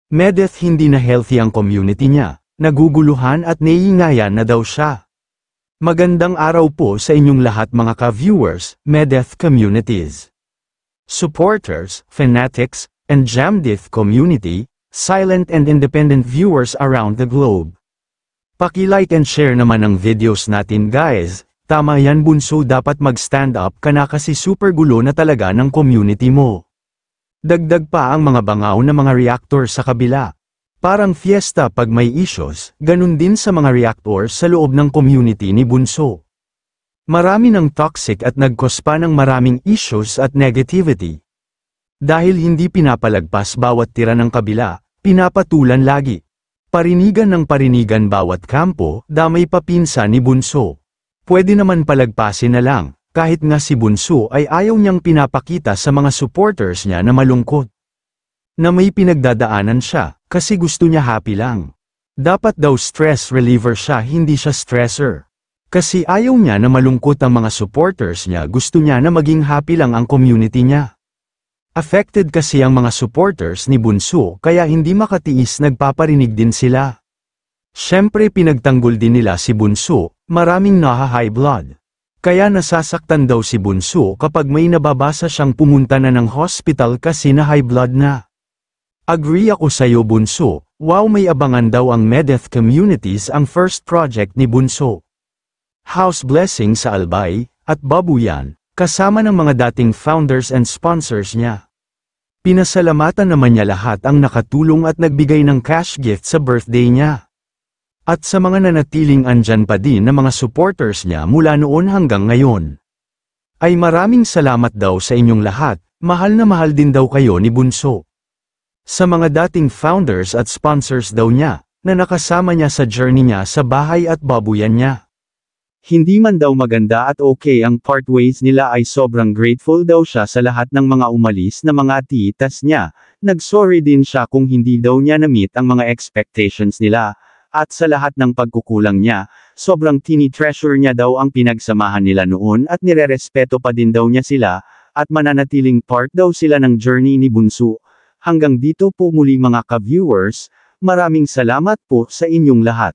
Medeth hindi na healthy ang community niya, naguguluhan at naiingayan na daw siya. Magandang araw po sa inyong lahat mga ka-viewers, Medeth communities, supporters, fanatics, and Jamdith community, silent and independent viewers around the globe. Paki-like and share naman ang videos natin guys. Tama yan bunso, dapat mag-stand up ka na kasi super gulo na talaga ng community mo. Dagdag pa ang mga bangaw na mga reactor sa kabila. Parang fiesta pag may issues, ganun din sa mga reactor sa loob ng community ni Bunso. Marami ng toxic at nag-cause pa ng maraming issues at negativity. Dahil hindi pinapalagpas bawat tira ng kabila, pinapatulan lagi. Parinigan ng parinigan bawat kampo, damay pa pinsa ni Bunso. Pwede naman palagpasin na lang, kahit nga si Bunso ay ayaw niyang pinapakita sa mga supporters niya na malungkot. Na may pinagdadaanan siya, kasi gusto niya happy lang. Dapat daw stress reliever siya, hindi siya stresser. Kasi ayaw niya na malungkot ang mga supporters niya, gusto niya na maging happy lang ang community niya. Affected kasi ang mga supporters ni Bunso kaya hindi makatiis, nagpaparinig din sila. Siyempre pinagtanggol din nila si Bunso, maraming naha-high blood. Kaya nasasaktan daw si Bunso kapag may nababasa siyang pumunta na ng hospital kasi na high blood na. Agree ako sa'yo Bunso, wow, may abangan daw ang Medeth Communities, ang first project ni Bunso. House blessing sa Albay, at Babuyan, kasama ng mga dating founders and sponsors niya. Pinasalamatan naman niya lahat ang nakatulong at nagbigay ng cash gift sa birthday niya. At sa mga nanatiling andyan pa din na mga supporters niya mula noon hanggang ngayon. Ay maraming salamat daw sa inyong lahat, mahal na mahal din daw kayo ni Bunso. Sa mga dating founders at sponsors daw niya, na nakasama niya sa journey niya sa bahay at babuyan niya. Hindi man daw maganda at okay ang part ways nila, ay sobrang grateful daw siya sa lahat ng mga umalis na mga titas niya, nagsorry din siya kung hindi daw niya na-meet ang mga expectations nila. At sa lahat ng pagkukulang niya, sobrang tini-treasure niya daw ang pinagsamahan nila noon at nirerespeto pa din daw niya sila, at mananatiling part daw sila ng journey ni Bunso. Hanggang dito po muli mga ka-viewers, maraming salamat po sa inyong lahat.